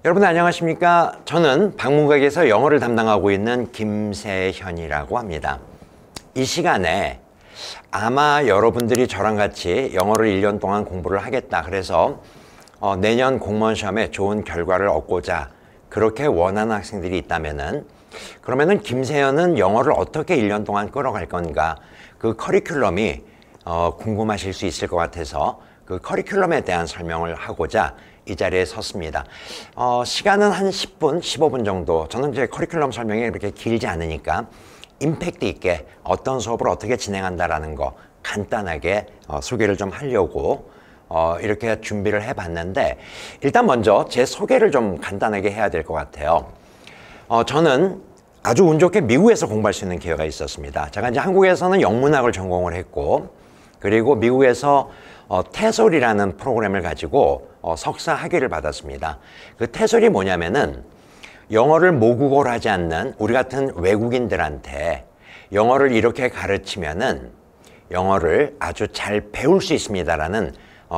여러분 안녕하십니까? 저는 방문각에서 영어를 담당하고 있는 김세현이라고 합니다. 이 시간에 아마 여러분들이 저랑 같이 영어를 1년 동안 공부를 하겠다. 그래서 내년 공무원 시험에 좋은 결과를 얻고자 그렇게 원하는 학생들이 있다면은 그러면은 김세현은 영어를 어떻게 1년 동안 끌어갈 건가? 그 커리큘럼이 궁금하실 수 있을 것 같아서 그 커리큘럼에 대한 설명을 하고자 이 자리에 섰습니다. 시간은 한 10분, 15분 정도. 저는 이제 커리큘럼 설명이 이렇게 길지 않으니까 임팩트 있게 어떤 수업을 어떻게 진행한다라는 거 간단하게 소개를 좀 하려고 이렇게 준비를 해봤는데, 일단 먼저 제 소개를 좀 간단하게 해야 될 것 같아요. 저는 아주 운 좋게 미국에서 공부할 수 있는 기회가 있었습니다. 제가 이제 한국에서는 영문학을 전공을 했고, 그리고 미국에서 테솔이라는 프로그램을 가지고 석사 학위를 받았습니다. 그 테솔이 뭐냐면은 영어를 모국어로 하지 않는 우리 같은 외국인들한테 영어를 이렇게 가르치면은 영어를 아주 잘 배울 수 있습니다라는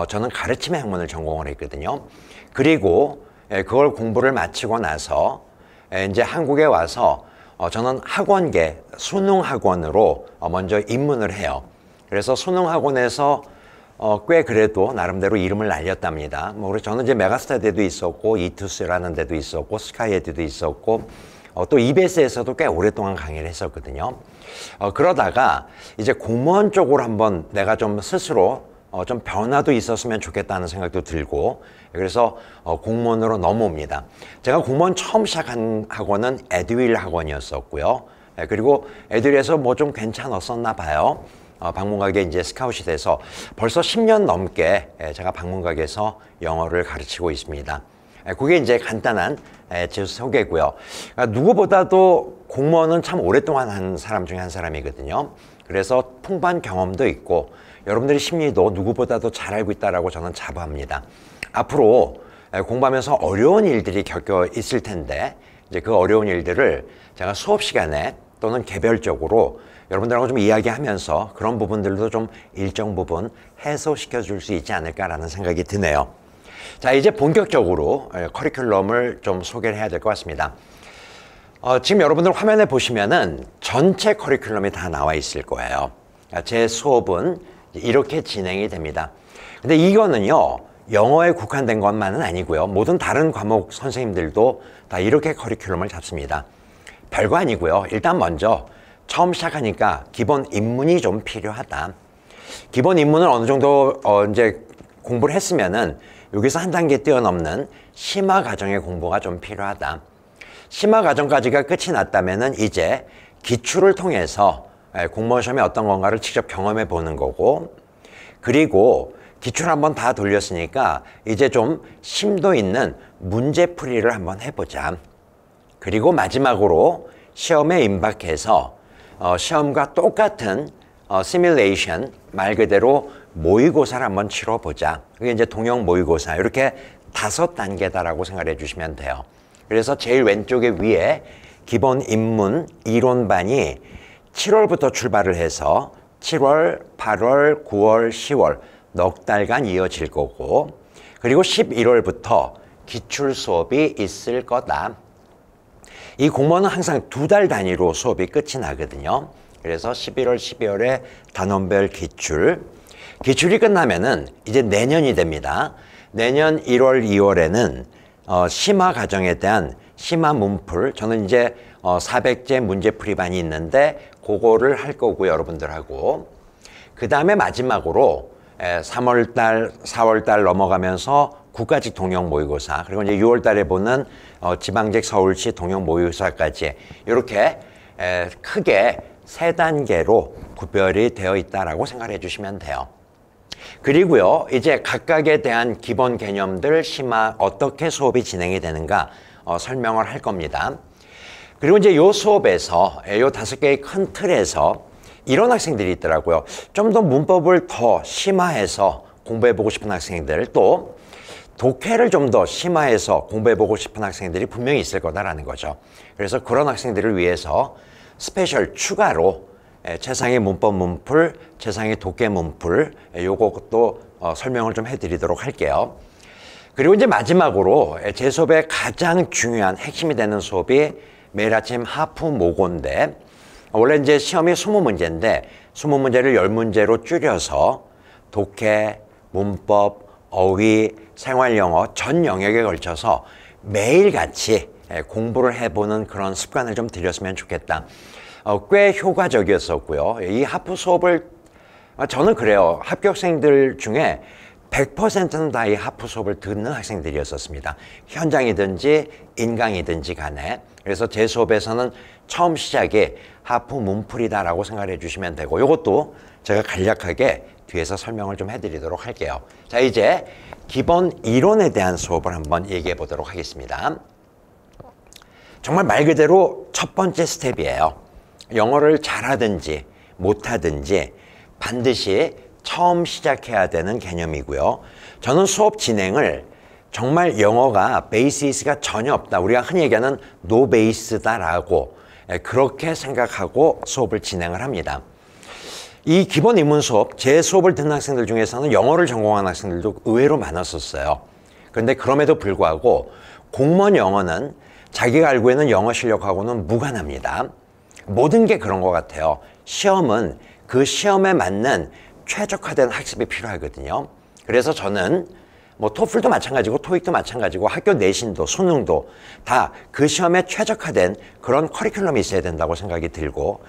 저는 가르침의 학문을 전공을 했거든요. 그리고 그걸 공부를 마치고 나서 이제 한국에 와서 저는 학원계 수능 학원으로 먼저 입문을 해요. 그래서 수능 학원에서 꽤 그래도 나름대로 이름을 날렸답니다. 그래서 저는 이제 메가스터디에도 있었고, 이투스라는 데도 있었고, 스카이에듀도 있었고, 또 EBS에서도 꽤 오랫동안 강의를 했었거든요. 그러다가 이제 공무원 쪽으로 한번 내가 좀 스스로 좀 변화도 있었으면 좋겠다는 생각도 들고, 그래서 공무원으로 넘어옵니다. 제가 공무원 처음 시작한 학원은 에듀윌 학원이었었고요. 그리고 에듀윌에서 뭐 좀 괜찮았었나 봐요. 방문각에 이제 스카웃이 돼서 벌써 10년 넘게 제가 방문각에서 영어를 가르치고 있습니다. 그게 이제 간단한 제 소개고요. 누구보다도 공무원은 참 오랫동안 한 사람 중에 한 사람이거든요. 그래서 풍부한 경험도 있고 여러분들의 심리도 누구보다도 잘 알고 있다라고 저는 자부합니다. 앞으로 공부하면서 어려운 일들이 겪여 있을 텐데 이제 그 어려운 일들을 제가 수업 시간에 또는 개별적으로 여러분들하고 좀 이야기하면서 그런 부분들도 좀 일정 부분 해소시켜 줄 수 있지 않을까라는 생각이 드네요. 자, 이제 본격적으로 커리큘럼을 좀 소개를 해야 될 것 같습니다. 지금 여러분들 화면에 보시면은 전체 커리큘럼이 다 나와 있을 거예요. 제 수업은 이렇게 진행이 됩니다. 근데 이거는요, 영어에 국한된 것만은 아니고요. 모든 다른 과목 선생님들도 다 이렇게 커리큘럼을 잡습니다. 별거 아니고요. 일단 먼저 처음 시작하니까 기본 입문이 좀 필요하다. 기본 입문을 어느 정도 이제 공부를 했으면은 여기서 한 단계 뛰어넘는 심화 과정의 공부가 좀 필요하다. 심화 과정까지가 끝이 났다면은 이제 기출을 통해서 공무원 시험에 어떤 건가를 직접 경험해 보는 거고, 그리고 기출 한번 다 돌렸으니까 이제 좀 심도 있는 문제풀이를 한번 해보자. 그리고 마지막으로 시험에 임박해서 시험과 똑같은 시뮬레이션, 말 그대로 모의고사를 한번 치러보자. 그게 이제 통영 모의고사. 이렇게 5단계다라고 생각해 주시면 돼요. 그래서 제일 왼쪽에 위에 기본 입문 이론반이 7월부터 출발을 해서 7월, 8월, 9월, 10월 넉 달간 이어질 거고, 그리고 11월부터 기출 수업이 있을 거다. 이 공무원은 항상 2달 단위로 수업이 끝이 나거든요. 그래서 11월, 12월에 단원별 기출이 끝나면은 이제 내년이 됩니다. 내년 1월, 2월에는 심화 과정에 대한 심화 문풀, 저는 이제 400제 문제풀이반이 있는데 그거를 할 거고요, 여러분들하고. 그 다음에 마지막으로 3월달, 4월달 넘어가면서 국가직 통영 모의고사, 그리고 이제 6월달에 보는 지방직 서울시 통영 모의고사까지 이렇게 크게 3단계로 구별이 되어 있다라고 생각해 주시면 돼요. 그리고요, 이제 각각에 대한 기본 개념들, 심화 어떻게 수업이 진행이 되는가 설명을 할 겁니다. 그리고 이제 요 수업에서 요 5개의 큰 틀에서 이런 학생들이 있더라고요. 좀 더 문법을 더 심화해서 공부해보고 싶은 학생들, 또 독해를 좀 더 심화해서 공부해보고 싶은 학생들이 분명히 있을 거다라는 거죠. 그래서 그런 학생들을 위해서 스페셜 추가로 최상의 문법 문풀, 최상의 독해 문풀, 요것도 설명을 좀 해드리도록 할게요. 그리고 이제 마지막으로 제 수업의 가장 중요한 핵심이 되는 수업이 매일 아침 하프 모고인데, 원래 이제 시험이 20문제인데 20문제를 10문제로 줄여서 독해, 문법, 어휘, 생활영어 전 영역에 걸쳐서 매일같이 공부를 해보는 그런 습관을 좀 들였으면 좋겠다. 꽤 효과적이었었고요. 이 하프 수업을 저는 그래요. 합격생들 중에 100%는 다 이 하프 수업을 듣는 학생들이었었습니다. 현장이든지 인강이든지 간에. 그래서 제 수업에서는 처음 시작이 하프 문풀이다라고 생각해 주시면 되고, 이것도 제가 간략하게 뒤에서 설명을 좀 해드리도록 할게요. 자, 이제 기본 이론에 대한 수업을 한번 얘기해 보도록 하겠습니다. 정말 말 그대로 첫 번째 스텝이에요. 영어를 잘하든지 못하든지 반드시 처음 시작해야 되는 개념이고요. 저는 수업 진행을 정말 영어가 베이시스가 전혀 없다, 우리가 흔히 얘기하는 노 베이스다라고 그렇게 생각하고 수업을 진행을 합니다. 이 기본 입문 수업, 제 수업을 듣는 학생들 중에서는 영어를 전공한 학생들도 의외로 많았었어요. 그런데 그럼에도 불구하고 공무원 영어는 자기가 알고 있는 영어 실력하고는 무관합니다. 모든 게 그런 것 같아요. 시험은 그 시험에 맞는 최적화된 학습이 필요하거든요. 그래서 저는 뭐 토플도 마찬가지고 토익도 마찬가지고 학교 내신도 수능도 다 그 시험에 최적화된 그런 커리큘럼이 있어야 된다고 생각이 들고,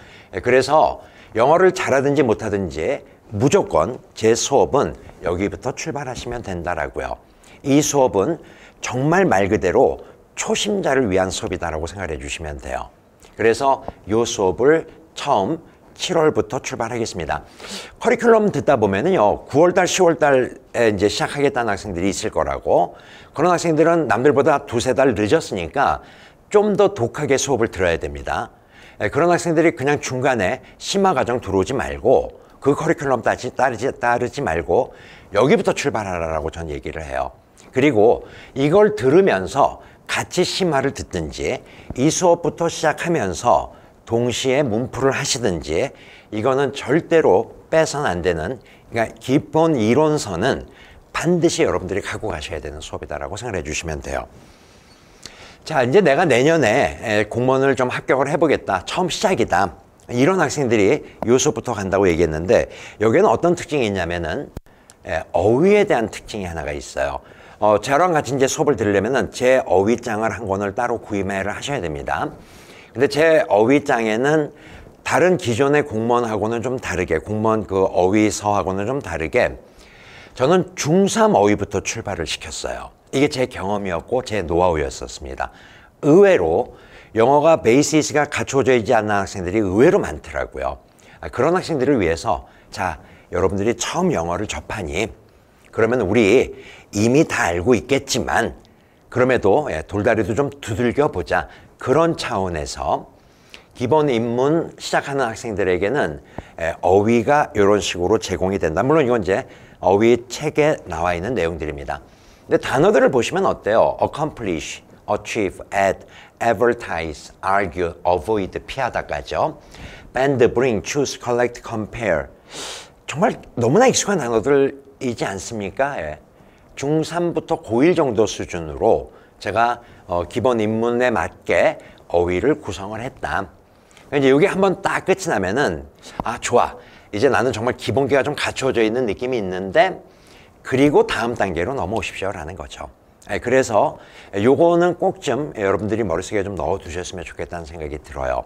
그래서 영어를 잘하든지 못하든지 무조건 제 수업은 여기부터 출발하시면 된다라고요. 이 수업은 정말 말 그대로 초심자를 위한 수업이다라고 생각해 주시면 돼요. 그래서 이 수업을 처음 7월부터 출발하겠습니다. 커리큘럼 듣다 보면은요, 9월달, 10월달에 이제 시작하겠다는 학생들이 있을 거라고, 그런 학생들은 남들보다 두세 달 늦었으니까 좀 더 독하게 수업을 들어야 됩니다. 그런 학생들이 그냥 중간에 심화 과정 들어오지 말고 그 커리큘럼 따르지 말고 여기부터 출발하라고 전 얘기를 해요. 그리고 이걸 들으면서 같이 심화를 듣든지 이 수업부터 시작하면서 동시에 문풀을 하시든지, 이거는 절대로 빼서는 안 되는, 그러니까 기본 이론서는 반드시 여러분들이 갖고 가셔야 되는 수업이다라고 생각해 주시면 돼요. 자, 이제 내가 내년에 공무원을 좀 합격을 해보겠다, 처음 시작이다, 이런 학생들이 이 수업부터 간다고 얘기했는데, 여기에는 어떤 특징이 있냐면은 어휘에 대한 특징이 하나가 있어요. 저랑 같이 이제 수업을 들으려면은 제 어휘장을 한 권을 따로 구매를 하셔야 됩니다. 근데 제 어휘장에는 다른 기존의 공무원하고는 좀 다르게, 공무원 그 어휘서하고는 좀 다르게 저는 중3 어휘부터 출발을 시켰어요. 이게 제 경험이었고 제 노하우였었습니다. 의외로 영어가 베이시스가 갖춰져 있지 않는 학생들이 의외로 많더라고요. 그런 학생들을 위해서, 자, 여러분들이 처음 영어를 접하니 그러면 우리 이미 다 알고 있겠지만 그럼에도 돌다리도 좀 두들겨 보자, 그런 차원에서 기본 입문 시작하는 학생들에게는 어휘가 이런 식으로 제공이 된다. 물론 이건 이제 어휘 책에 나와 있는 내용들입니다. 근데 단어들을 보시면 어때요? accomplish, achieve, add, advertise, argue, avoid, 피하다까지요. bend, bring, choose, collect, compare. 정말 너무나 익숙한 단어들이지 않습니까? 중3부터 고1 정도 수준으로 제가 기본 입문에 맞게 어휘를 구성을 했다. 이제 이게 한번 딱 끝이 나면은, 아, 좋아, 이제 나는 정말 기본기가 좀 갖춰져 있는 느낌이 있는데, 그리고 다음 단계로 넘어오십시오라는 거죠. 그래서 요거는 꼭 좀 여러분들이 머릿속에 좀 넣어 두셨으면 좋겠다는 생각이 들어요.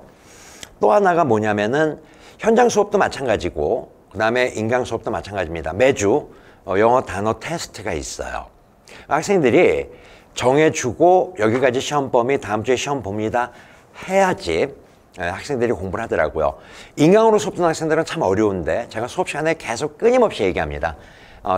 또 하나가 뭐냐면은 현장 수업도 마찬가지고 그 다음에 인강 수업도 마찬가지입니다. 매주 영어 단어 테스트가 있어요. 학생들이 정해주고 여기까지 시험 범위, 다음 주에 시험 봅니다 해야지 학생들이 공부를 하더라고요. 인강으로 수업 듣는 학생들은 참 어려운데 제가 수업 시간에 계속 끊임없이 얘기합니다.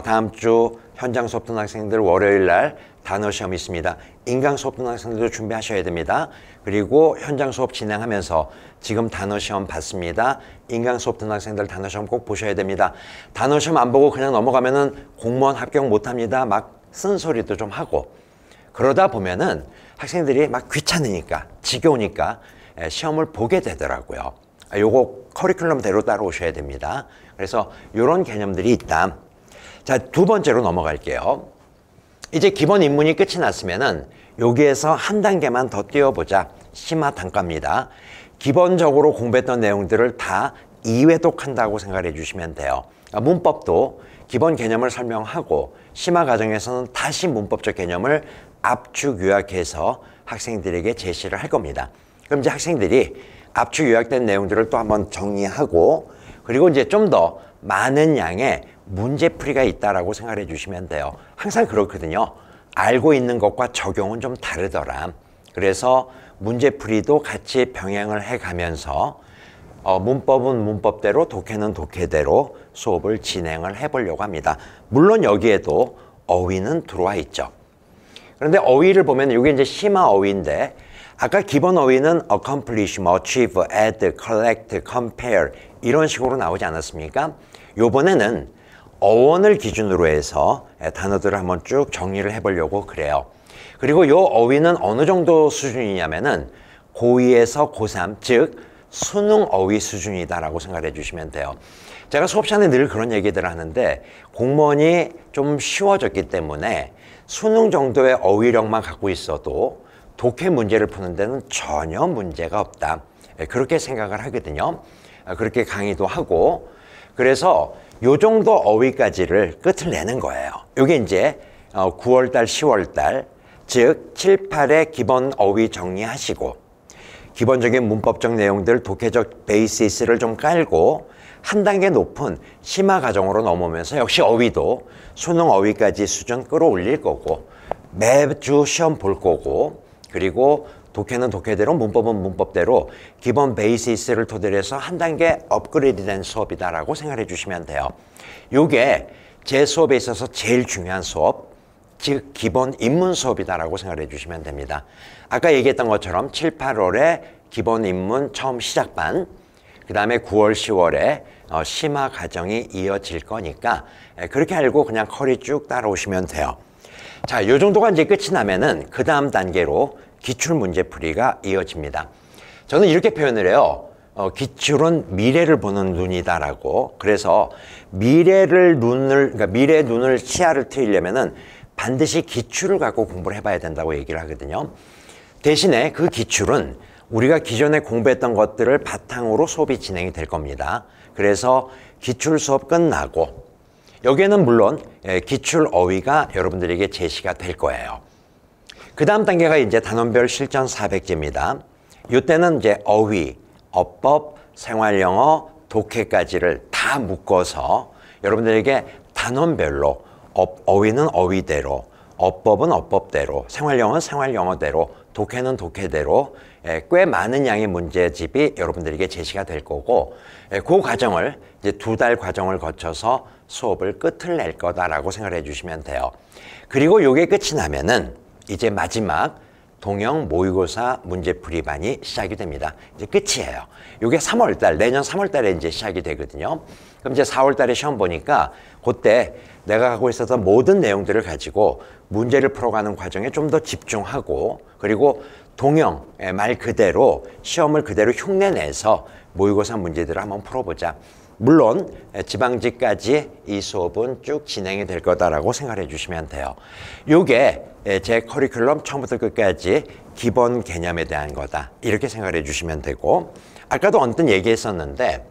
다음 주 현장 수업 듣는 학생들 월요일 날 단어 시험이 있습니다. 인강 수업 듣는 학생들도 준비하셔야 됩니다. 그리고 현장 수업 진행하면서 지금 단어 시험 봤습니다. 인강 수업 듣는 학생들 단어 시험 꼭 보셔야 됩니다. 단어 시험 안 보고 그냥 넘어가면은 공무원 합격 못합니다. 막 쓴소리도 좀 하고, 그러다 보면은 학생들이 막 귀찮으니까, 지겨우니까 시험을 보게 되더라고요. 요거 커리큘럼대로 따라오셔야 됩니다. 그래서 이런 개념들이 있다. 자, 두 번째로 넘어갈게요. 이제 기본 입문이 끝이 났으면은 여기에서 한 단계만 더 뛰어보자. 심화 단과입니다. 기본적으로 공부했던 내용들을 다 2회독한다고 생각해 주시면 돼요. 문법도 기본 개념을 설명하고 심화 과정에서는 다시 문법적 개념을 압축 요약해서 학생들에게 제시를 할 겁니다. 그럼 이제 학생들이 압축 요약된 내용들을 또 한번 정리하고 그리고 이제 좀 더 많은 양의 문제풀이가 있다라고 생각해 주시면 돼요. 항상 그렇거든요. 알고 있는 것과 적용은 좀 다르더라. 그래서 문제풀이도 같이 병행을 해가면서 문법은 문법대로, 독해는 독해대로 수업을 진행을 해보려고 합니다. 물론 여기에도 어휘는 들어와 있죠. 그런데 어휘를 보면 이게 이제 심화 어휘인데 아까 기본 어휘는 accomplish, achieve, add, collect, compare 이런 식으로 나오지 않았습니까? 요번에는 어원을 기준으로 해서 단어들을 한번 쭉 정리를 해보려고 그래요. 그리고 요 어휘는 어느 정도 수준이냐면은 고2에서 고3, 즉 수능 어휘 수준이다라고 생각해 주시면 돼요. 제가 수업 시간에 늘 그런 얘기들을 하는데 공무원이 좀 쉬워졌기 때문에 수능 정도의 어휘력만 갖고 있어도 독해 문제를 푸는 데는 전혀 문제가 없다. 그렇게 생각을 하거든요. 그렇게 강의도 하고 그래서 요 정도 어휘까지를 끝을 내는 거예요. 이게 이제 9월달, 10월달 즉 7, 8의 기본 어휘 정리하시고 기본적인 문법적 내용들, 독해적 베이시스를 좀 깔고 한 단계 높은 심화 과정으로 넘어오면서 역시 어휘도 수능 어휘까지 수준 끌어올릴 거고 매주 시험 볼 거고 그리고 독해는 독해대로 문법은 문법대로 기본 베이시스를 토대로 해서 한 단계 업그레이드된 수업이다라고 생각해 주시면 돼요. 이게 제 수업에 있어서 제일 중요한 수업, 즉 기본 입문 수업이다라고 생각해 주시면 됩니다. 아까 얘기했던 것처럼 7, 8월에 기본 입문 처음 시작반, 그 다음에 9월, 10월에 심화 과정이 이어질 거니까 그렇게 알고 그냥 커리 쭉 따라오시면 돼요. 자, 요 정도가 이제 끝이 나면은 그 다음 단계로 기출 문제풀이가 이어집니다. 저는 이렇게 표현을 해요. 기출은 미래를 보는 눈이다라고. 그래서 그러니까 미래의 눈을 시야를 트이려면은 반드시 기출을 갖고 공부를 해봐야 된다고 얘기를 하거든요. 대신에 그 기출은 우리가 기존에 공부했던 것들을 바탕으로 수업이 진행이 될 겁니다. 그래서 기출 수업 끝나고 여기에는 물론 기출 어휘가 여러분들에게 제시가 될 거예요. 그 다음 단계가 이제 단원별 실전 400제입니다. 이때는 이제 어휘, 어법, 생활영어, 독해까지를 다 묶어서 여러분들에게 단원별로 어휘는 어휘대로, 어법은 어법대로, 생활영어는 생활영어대로, 독해는 독해대로 꽤 많은 양의 문제집이 여러분들에게 제시가 될 거고 그 과정을 이제 2달 과정을 거쳐서 수업을 끝을 낼 거다라고 생각을 해주시면 돼요. 그리고 이게 끝이 나면은 이제 마지막 동형 모의고사 문제풀이반이 시작이 됩니다. 이제 끝이에요. 이게 3월달, 내년 3월달에 이제 시작이 되거든요. 그럼 이제 4월달에 시험 보니까 그때 내가 갖고 있었던 모든 내용들을 가지고 문제를 풀어가는 과정에 좀 더 집중하고 그리고 동형 말 그대로 시험을 그대로 흉내내서 모의고사 문제들을 한번 풀어보자. 물론 지방직까지 이 수업은 쭉 진행이 될 거다라고 생각해 주시면 돼요. 이게 제 커리큘럼 처음부터 끝까지 기본 개념에 대한 거다. 이렇게 생각해 주시면 되고 아까도 언뜻 얘기했었는데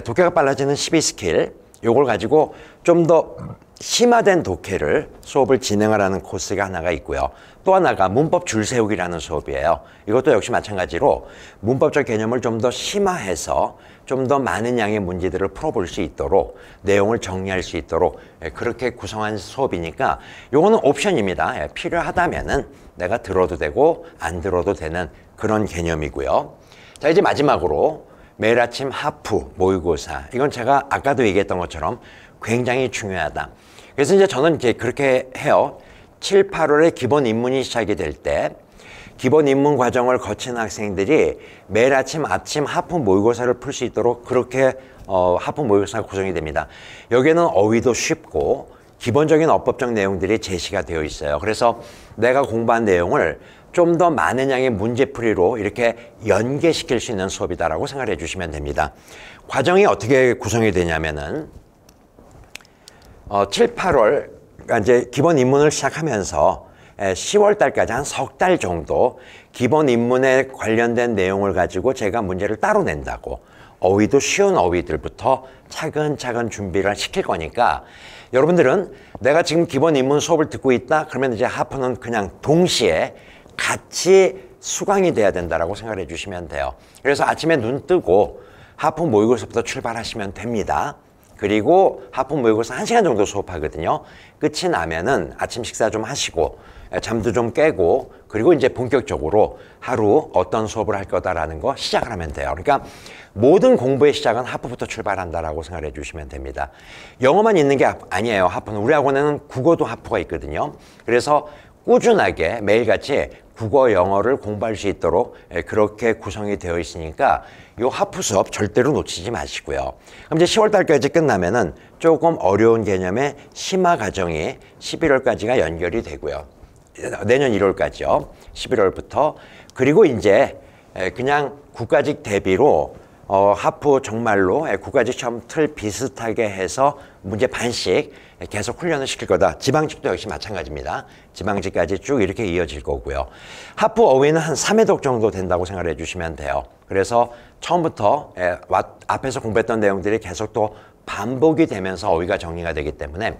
독해가 빨라지는 12스킬 요걸 가지고 좀 더 심화된 독해를 수업을 진행하라는 코스가 하나가 있고요. 또 하나가 문법 줄세우기라는 수업이에요. 이것도 역시 마찬가지로 문법적 개념을 좀 더 심화해서 좀 더 많은 양의 문제들을 풀어볼 수 있도록 내용을 정리할 수 있도록 그렇게 구성한 수업이니까 요거는 옵션입니다. 필요하다면은 내가 들어도 되고 안 들어도 되는 그런 개념이고요. 자, 이제 마지막으로 매일 아침 하프 모의고사. 이건 제가 아까도 얘기했던 것처럼 굉장히 중요하다. 그래서 이제 저는 이제 그렇게 해요. 7, 8월에 기본 입문이 시작이 될 때 기본 입문 과정을 거친 학생들이 매일 아침 하프 모의고사를 풀 수 있도록 그렇게 하프 모의고사가 구성이 됩니다. 여기에는 어휘도 쉽고 기본적인 어법적 내용들이 제시가 되어 있어요. 그래서 내가 공부한 내용을 좀 더 많은 양의 문제풀이로 이렇게 연계시킬 수 있는 수업이다라고 생각해 주시면 됩니다. 과정이 어떻게 구성이 되냐면은 7, 8월 이제 기본 입문을 시작하면서 10월 달까지 한 석 달 정도 기본 입문에 관련된 내용을 가지고 제가 문제를 따로 낸다고, 어휘도 쉬운 어휘들부터 차근차근 준비를 시킬 거니까 여러분들은 내가 지금 기본 입문 수업을 듣고 있다 그러면 이제 하프는 그냥 동시에 같이 수강이 돼야 된다라고 생각해 주시면 돼요. 그래서 아침에 눈 뜨고 하프 모의고사부터 출발하시면 됩니다. 그리고 하프 모의고사 1시간 정도 수업하거든요. 끝이 나면은 아침 식사 좀 하시고 잠도 좀 깨고 그리고 이제 본격적으로 하루 어떤 수업을 할 거다라는 거 시작을 하면 돼요. 그러니까 모든 공부의 시작은 하프부터 출발한다라고 생각해 주시면 됩니다. 영어만 있는 게 아니에요. 하프는 우리 학원에는 국어도 하프가 있거든요. 그래서 꾸준하게 매일같이 국어, 영어를 공부할 수 있도록 그렇게 구성이 되어 있으니까 이 하프 수업 절대로 놓치지 마시고요. 그럼 이제 10월 달까지 끝나면은 조금 어려운 개념의 심화 과정이 11월까지가 연결이 되고요. 내년 1월까지요. 11월부터. 그리고 이제 그냥 국가직 대비로 하프 정말로 국가직 시험 틀 비슷하게 해서 문제 반씩 계속 훈련을 시킬 거다. 지방직도 역시 마찬가지입니다. 지방직까지 쭉 이렇게 이어질 거고요. 하프 어휘는 한 3회독 정도 된다고 생각해 주시면 돼요. 그래서 처음부터 앞에서 공부했던 내용들이 계속 또 반복이 되면서 어휘가 정리가 되기 때문에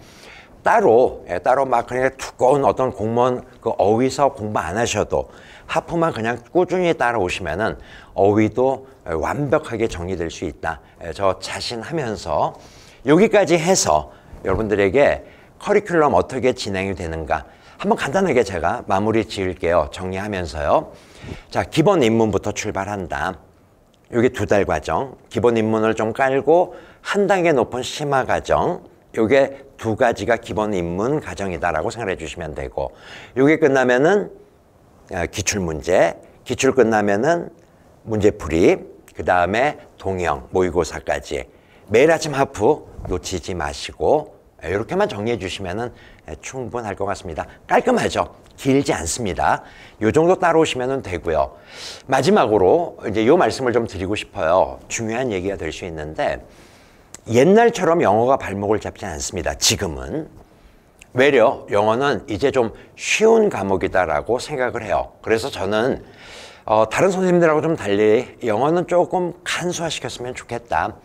따로 막 그냥 두꺼운 어떤 공무원 그 어휘서 공부 안 하셔도 하프만 그냥 꾸준히 따라오시면은 어휘도 완벽하게 정리될 수 있다. 저 자신하면서 여기까지 해서 여러분들에게 커리큘럼 어떻게 진행이 되는가 한번 간단하게 제가 마무리 지을게요. 정리하면서요. 자, 기본 입문부터 출발한다. 여기 2달 과정. 기본 입문을 좀 깔고 한 단계 높은 심화 과정. 요게 2가지가 기본 입문 과정이다라고 생각해 주시면 되고, 요게 끝나면은 기출 문제, 기출 끝나면은 문제풀이, 그 다음에 동형, 모의고사까지 매일 아침 하프 놓치지 마시고 이렇게만 정리해 주시면은 충분할 것 같습니다. 깔끔하죠? 길지 않습니다. 요 정도 따라오시면 되고요. 마지막으로 이제 요 말씀을 좀 드리고 싶어요. 중요한 얘기가 될 수 있는데 옛날처럼 영어가 발목을 잡지 않습니다. 지금은. 외려 영어는 이제 좀 쉬운 과목이다라고 생각을 해요. 그래서 저는 다른 선생님들하고 좀 달리 영어는 조금 간소화시켰으면 좋겠다.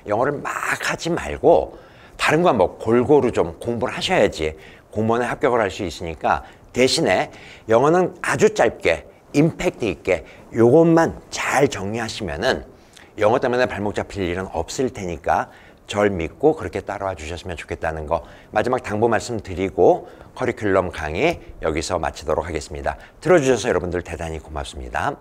영어를 막 하지 말고 다른 과목 골고루 좀 공부를 하셔야지 공무원에 합격을 할 수 있으니까, 대신에 영어는 아주 짧게 임팩트 있게 요것만 잘 정리하시면은 영어 때문에 발목 잡힐 일은 없을 테니까 절 믿고 그렇게 따라와 주셨으면 좋겠다는 거 마지막 당부 말씀 드리고 커리큘럼 강의 여기서 마치도록 하겠습니다. 들어주셔서 여러분들 대단히 고맙습니다.